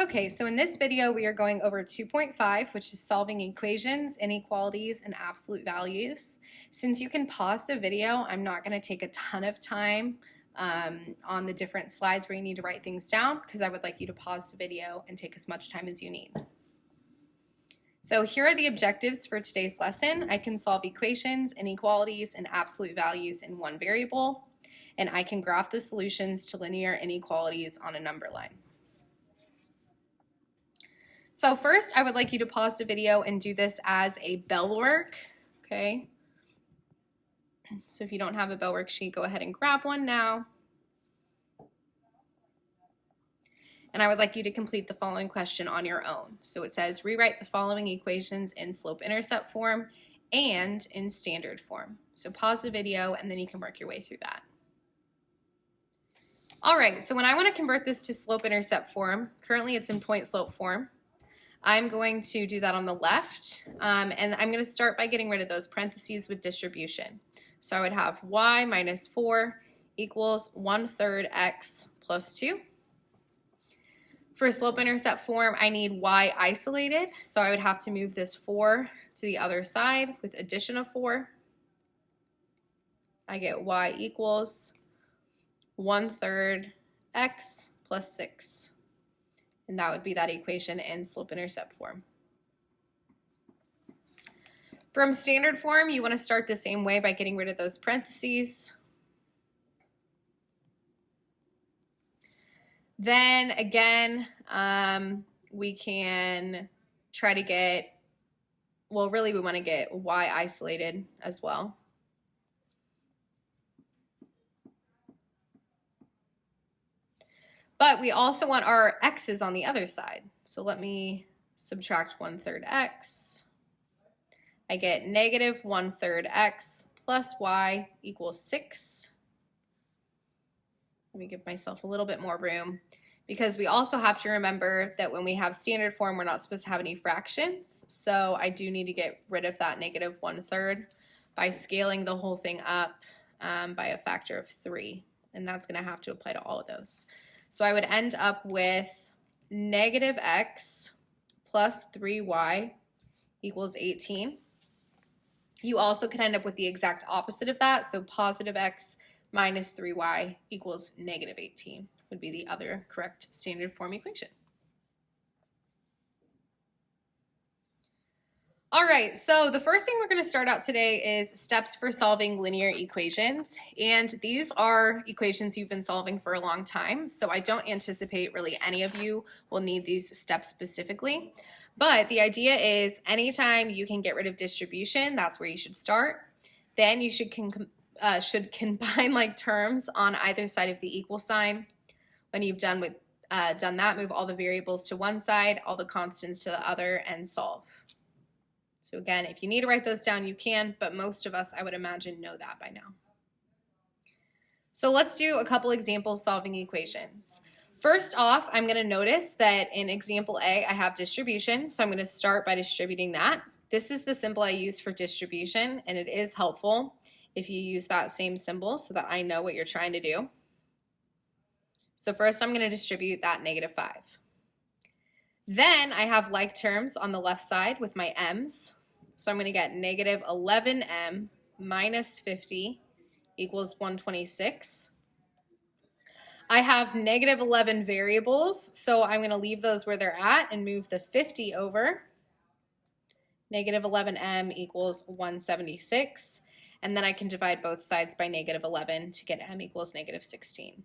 Okay, so in this video we are going over 2.5, which is solving equations, inequalities, and absolute values. Since you can pause the video, I'm not going to take a ton of time on the different slides where you need to write things down, because I would like you to pause the video and take as much time as you need. So here are the objectives for today's lesson. I can solve equations, inequalities, and absolute values in one variable, and I can graph the solutions to linear inequalities on a number line. So first, I would like you to pause the video and do this as a bell work, okay? So if you don't have a bell worksheet, go ahead and grab one now. And I would like you to complete the following question on your own. So it says, rewrite the following equations in slope-intercept form and in standard form. So pause the video and then you can work your way through that. All right, so when I want to convert this to slope-intercept form, currently it's in point-slope form. I'm going to do that on the left, and I'm going to start by getting rid of those parentheses with distribution. So I would have y minus 4 equals 1/3 x plus 2. For slope-intercept form, I need y isolated, so I would have to move this 4 to the other side with addition of 4. I get y equals 1/3 x plus 6. And that would be that equation in slope-intercept form. From standard form, you want to start the same way by getting rid of those parentheses. Then again, we can try to get, well, really we want to get y isolated as well. But we also want our x's on the other side. So let me subtract 1/3 x. I get negative 1/3 x plus y equals 6. Let me give myself a little bit more room, because we also have to remember that when we have standard form, we're not supposed to have any fractions. So I do need to get rid of that negative 1/3 by scaling the whole thing up by a factor of 3. And that's going to have to apply to all of those. So I would end up with negative x plus 3y equals 18. You also could end up with the exact opposite of that. So positive x minus 3y equals negative 18 would be the other correct standard form equation. All right, so the first thing we're going to start out today is steps for solving linear equations. And these are equations you've been solving for a long time, so I don't anticipate really any of you will need these steps specifically. But the idea is anytime you can get rid of distribution, that's where you should start. Then you should combine like terms on either side of the equal sign. When you've done that, move all the variables to one side, all the constants to the other, and solve. So again, if you need to write those down, you can, but most of us, I would imagine, know that by now. So let's do a couple examples solving equations. First off, I'm going to notice that in example A, I have distribution, so I'm going to start by distributing that. This is the symbol I use for distribution, and it is helpful if you use that same symbol so that I know what you're trying to do. So first, I'm going to distribute that negative 5. Then I have like terms on the left side with my m's. So I'm going to get negative 11m minus 50 equals 126. I have negative 11 variables, so I'm going to leave those where they're at and move the 50 over. Negative 11m equals 176. And then I can divide both sides by negative 11 to get m equals negative 16.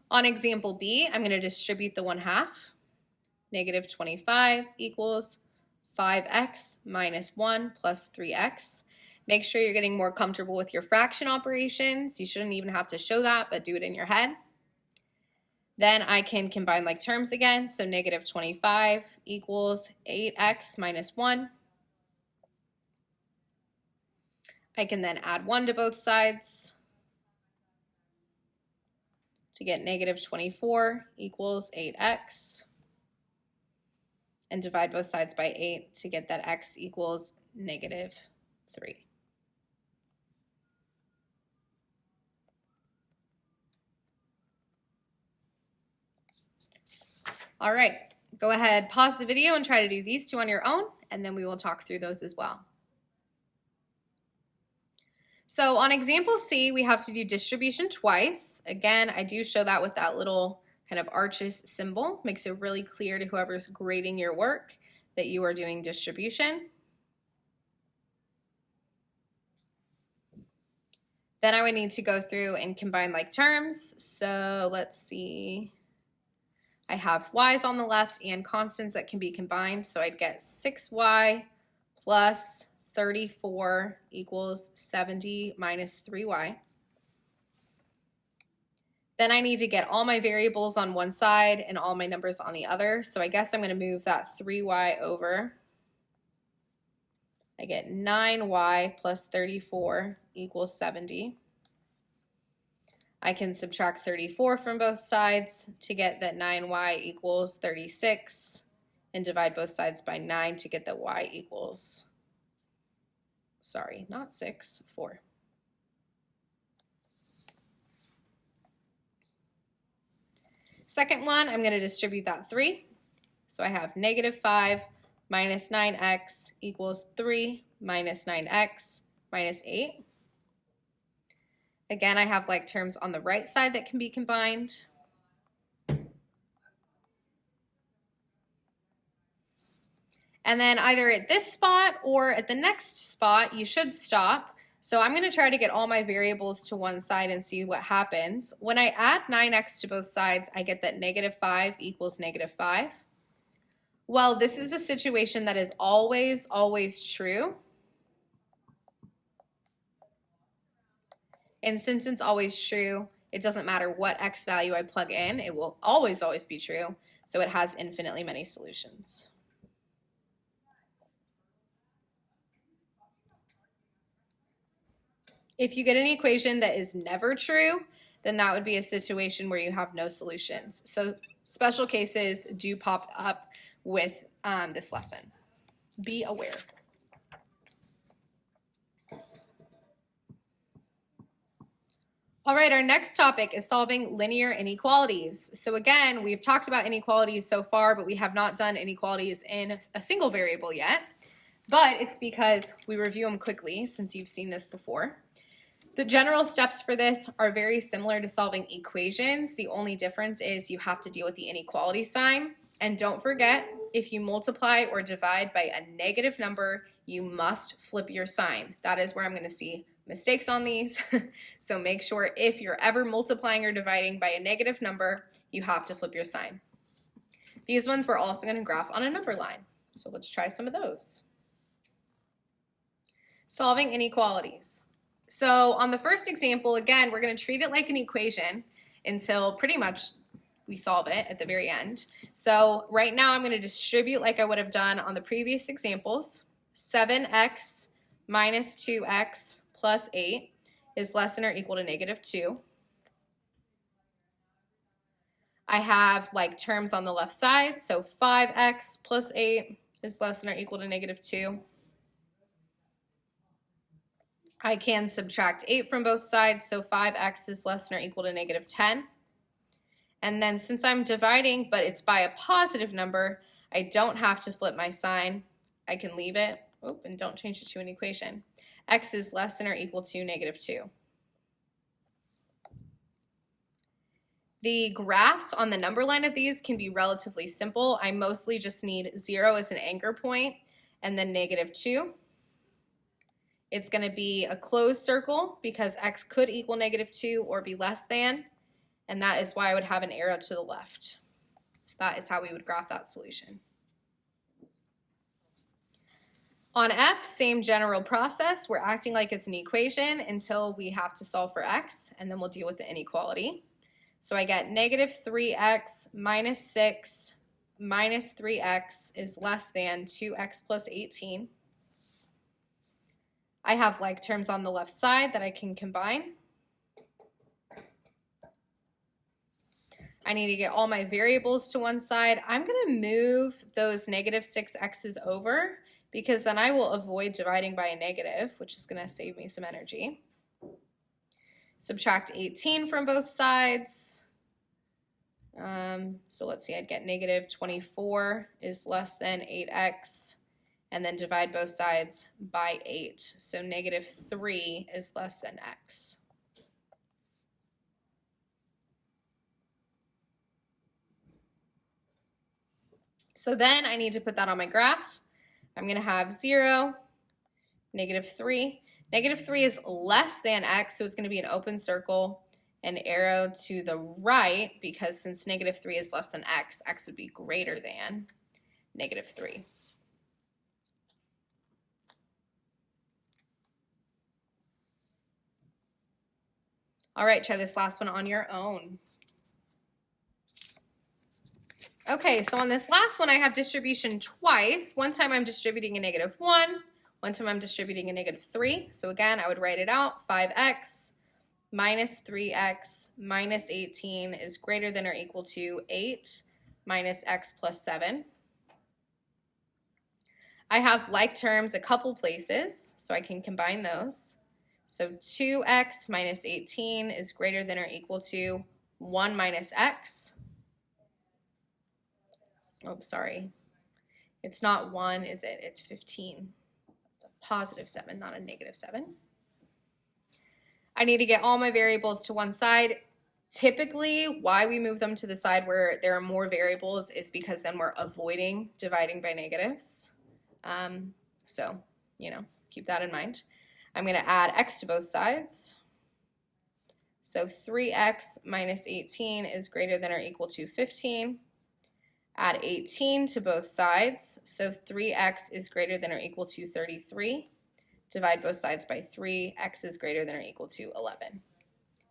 On example B, I'm going to distribute the 1/2. Negative 25 equals 5x minus 1 plus 3x. Make sure you're getting more comfortable with your fraction operations. You shouldn't even have to show that, but do it in your head. Then I can combine like terms again. So negative 25 equals 8x minus 1. I can then add 1 to both sides to get negative 24 equals 8x. And divide both sides by 8 to get that x equals negative 3. All right, go ahead, pause the video and try to do these two on your own, and then we will talk through those as well. So on example C, we have to do distribution twice. Again, I do show that with that little kind of arches symbol. Makes it really clear to whoever's grading your work that you are doing distribution. Then I would need to go through and combine like terms. So let's see. I have y's on the left and constants that can be combined. So I'd get 6y plus 34 equals 70 minus 3y. Then I need to get all my variables on one side and all my numbers on the other. So I guess I'm going to move that 3y over. I get 9y plus 34 equals 70. I can subtract 34 from both sides to get that 9y equals 36 and divide both sides by 9 to get that y equals, sorry, not 6, 4. Second one, I'm going to distribute that 3. So I have negative 5 minus 9x equals 3 minus 9x minus 8. Again, I have like terms on the right side that can be combined. And then either at this spot or at the next spot, you should stop. So I'm going to try to get all my variables to one side and see what happens. When I add 9x to both sides, I get that negative 5 equals negative 5. Well, this is a situation that is always, always true. And since it's always true, it doesn't matter what x value I plug in, it will always, always be true. So it has infinitely many solutions. If you get an equation that is never true, then that would be a situation where you have no solutions. So special cases do pop up with this lesson. Be aware. All right, our next topic is solving linear inequalities. So again, we've talked about inequalities so far, but we have not done inequalities in a single variable yet. But it's because we review them quickly since you've seen this before. The general steps for this are very similar to solving equations. The only difference is you have to deal with the inequality sign. And don't forget, if you multiply or divide by a negative number, you must flip your sign. That is where I'm going to see mistakes on these. So make sure if you're ever multiplying or dividing by a negative number, you have to flip your sign. These ones we're also going to graph on a number line. So let's try some of those. Solving inequalities. So on the first example, again, we're going to treat it like an equation until pretty much we solve it at the very end. So right now I'm going to distribute like I would have done on the previous examples. 7x minus 2x plus 8 is less than or equal to negative 2. I have like terms on the left side, so 5x plus 8 is less than or equal to negative 2. I can subtract 8 from both sides, so 5x is less than or equal to negative 10. And then since I'm dividing, but it's by a positive number, I don't have to flip my sign. I can leave it, and don't change it to an equation. X is less than or equal to negative 2. The graphs on the number line of these can be relatively simple. I mostly just need 0 as an anchor point and then negative 2. It's going to be a closed circle because x could equal negative 2 or be less than, and that is why I would have an arrow to the left. So that is how we would graph that solution. On F, same general process. We're acting like it's an equation until we have to solve for x, and then we'll deal with the inequality. So I get negative 3x minus 6 minus 3x is less than 2x plus 18. I have like terms on the left side that I can combine. I need to get all my variables to one side. I'm going to move those negative 6x's over because then I will avoid dividing by a negative, which is going to save me some energy. Subtract 18 from both sides. So let's see, I'd get negative 24 is less than 8x, and then divide both sides by 8. So negative 3 is less than x. So then I need to put that on my graph. I'm going to have 0, negative 3. Negative 3 is less than x, so it's going to be an open circle, an arrow to the right, because since negative 3 is less than x, x would be greater than negative 3. All right, try this last one on your own. Okay, so on this last one, I have distribution twice. One time I'm distributing a negative 1. One time I'm distributing a negative 3. So again, I would write it out. 5x minus 3x minus 18 is greater than or equal to 8 minus x plus 7. I have like terms a couple places, so I can combine those. So 2x minus 18 is greater than or equal to 1 minus x. Oh, sorry. It's not 1, is it? It's 15. It's a positive 7, not a negative 7. I need to get all my variables to one side. Typically, why we move them to the side where there are more variables is because then we're avoiding dividing by negatives. So, keep that in mind. I'm going to add x to both sides. So 3x minus 18 is greater than or equal to 15. Add 18 to both sides. So 3x is greater than or equal to 33. Divide both sides by 3. X is greater than or equal to 11.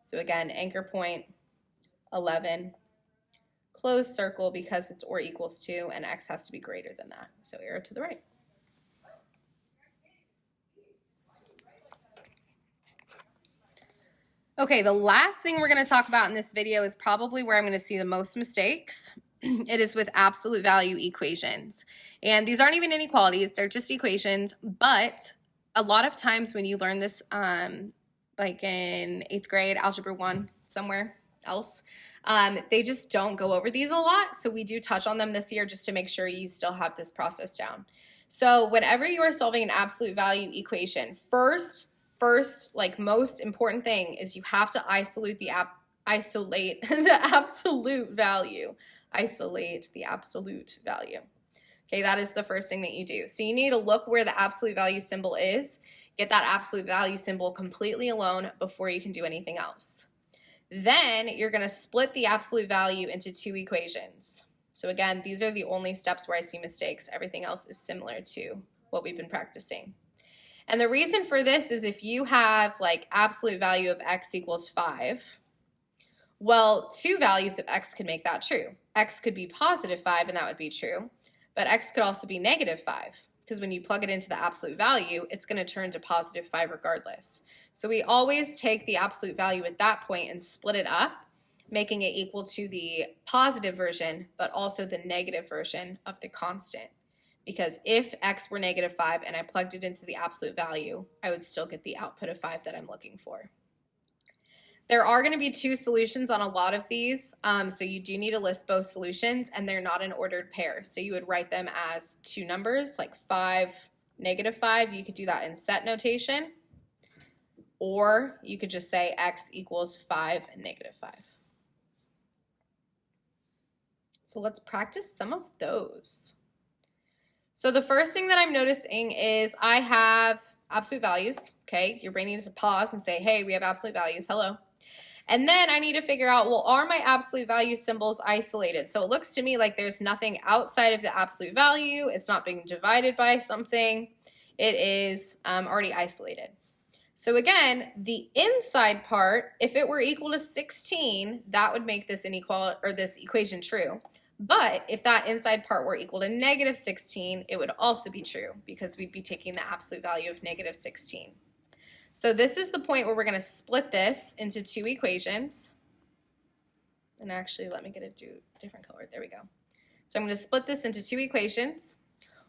So again, anchor point 11. Close circle because it's or equals to, and x has to be greater than that. So arrow to the right. Okay, the last thing we're going to talk about in this video is probably where I'm going to see the most mistakes. It is with absolute value equations. And these aren't even inequalities, they're just equations, but a lot of times when you learn this, like in 8th grade, Algebra 1, somewhere else, they just don't go over these a lot. So we do touch on them this year just to make sure you still have this process down. So whenever you are solving an absolute value equation, first, like most important thing is you have to isolate the absolute value. Isolate the absolute value. Okay, that is the first thing that you do. So you need to look where the absolute value symbol is, get that absolute value symbol completely alone before you can do anything else. Then you're going to split the absolute value into two equations. So again, these are the only steps where I see mistakes. Everything else is similar to what we've been practicing. And the reason for this is if you have like absolute value of x equals 5, well, two values of x could make that true. X could be positive 5 and that would be true, but x could also be negative 5 because when you plug it into the absolute value, it's going to turn to positive 5 regardless. So we always take the absolute value at that point and split it up, making it equal to the positive version, but also the negative version of the constant. Because if x were negative 5 and I plugged it into the absolute value, I would still get the output of 5 that I'm looking for. There are going to be two solutions on a lot of these, so you do need to list both solutions, and they're not in ordered pairs. So you would write them as two numbers, like 5, negative 5. You could do that in set notation, or you could just say x equals 5 and negative 5. So let's practice some of those. So the first thing that I'm noticing is I have absolute values, okay? Your brain needs to pause and say, hey, we have absolute values, hello. And then I need to figure out, well, are my absolute value symbols isolated? So it looks to me like there's nothing outside of the absolute value. It's not being divided by something. It is already isolated. So again, the inside part, if it were equal to 16, that would make this inequality or this equation true. But if that inside part were equal to negative 16, it would also be true because we'd be taking the absolute value of negative 16. So this is the point where we're going to split this into two equations. And actually, let me get a different color. There we go. So I'm going to split this into two equations.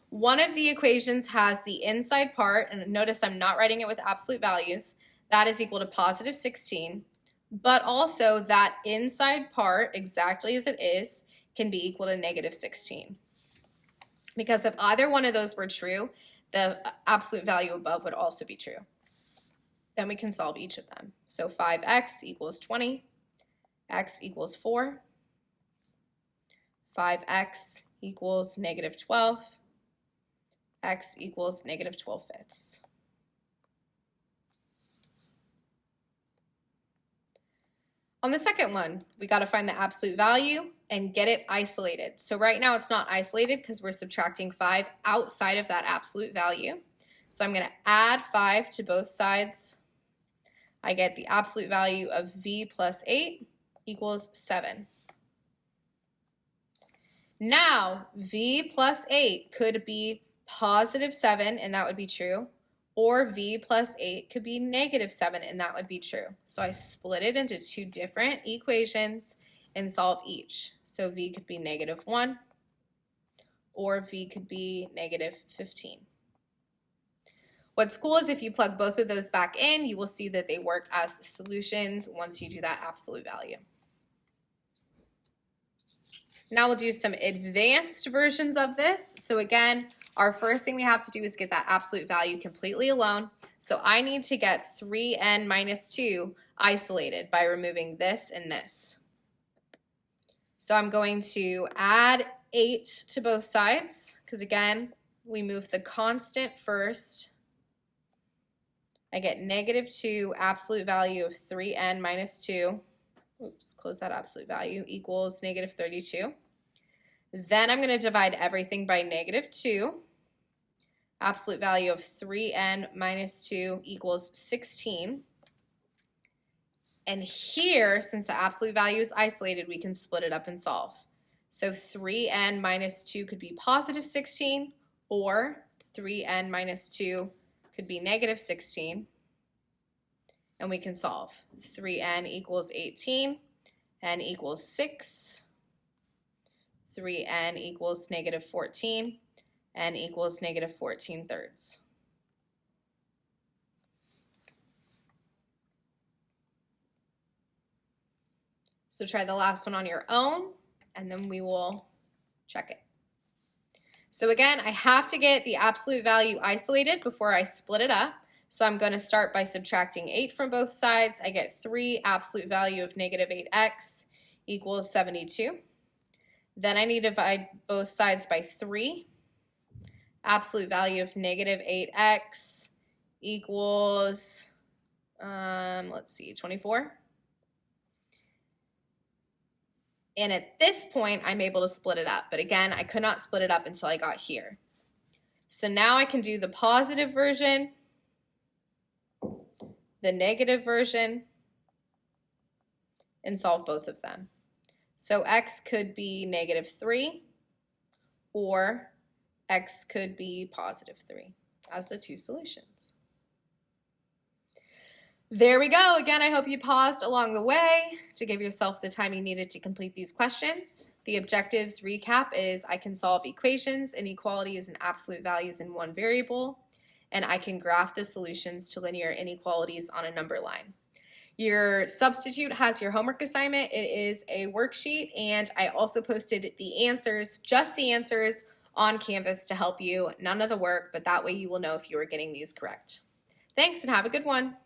One of the equations has the inside part, and notice I'm not writing it with absolute values. That is equal to positive 16. but also that inside part, exactly as it is, can be equal to negative 16. Because if either one of those were true, the absolute value above would also be true. Then we can solve each of them. So 5x equals 20, x equals 4, 5x equals negative 12, x equals negative 12 fifths. On the second one, we got to find the absolute value and get it isolated. So right now it's not isolated because we're subtracting 5 outside of that absolute value. So I'm going to add 5 to both sides. I get the absolute value of v plus 8 equals 7. Now, v plus 8 could be positive 7, and that would be true, or v plus 8 could be negative 7, and that would be true. So I split it into two different equations and solve each. So v could be negative 1, or v could be negative 15. What's cool is if you plug both of those back in, you will see that they work as solutions once you do that absolute value. Now we'll do some advanced versions of this. So again, our first thing we have to do is get that absolute value completely alone. So I need to get 3n minus 2 isolated by removing this and this. So I'm going to add 8 to both sides, because again, we move the constant first. I get negative 2 absolute value of 3n minus 2. Oops, close that absolute value, equals negative 32. Then I'm going to divide everything by negative 2. Absolute value of 3n minus 2 equals 16. And here, since the absolute value is isolated, we can split it up and solve. So 3n minus 2 could be positive 16, or 3n minus 2 could be negative 16. And we can solve. 3n equals 18, n equals 6, 3n equals negative 14, n equals negative 14 thirds. So try the last one on your own, and then we will check it. So again, I have to get the absolute value isolated before I split it up. So I'm going to start by subtracting 8 from both sides. I get 3 absolute value of negative 8x equals 72. Then I need to divide both sides by 3. Absolute value of negative 8x equals, let's see, 24. And at this point, I'm able to split it up. But again, I could not split it up until I got here. So now I can do the positive version, the negative version, and solve both of them. So x could be negative 3, or x could be positive 3 as the two solutions. There we go. Again, I hope you paused along the way to give yourself the time you needed to complete these questions. The objectives recap is I can solve equations, inequalities, and absolute values in one variable, and I can graph the solutions to linear inequalities on a number line. Your substitute has your homework assignment. It is a worksheet, and I also posted the answers, just the answers, on Canvas to help you. None of the work, but that way you will know if you are getting these correct. Thanks, and have a good one.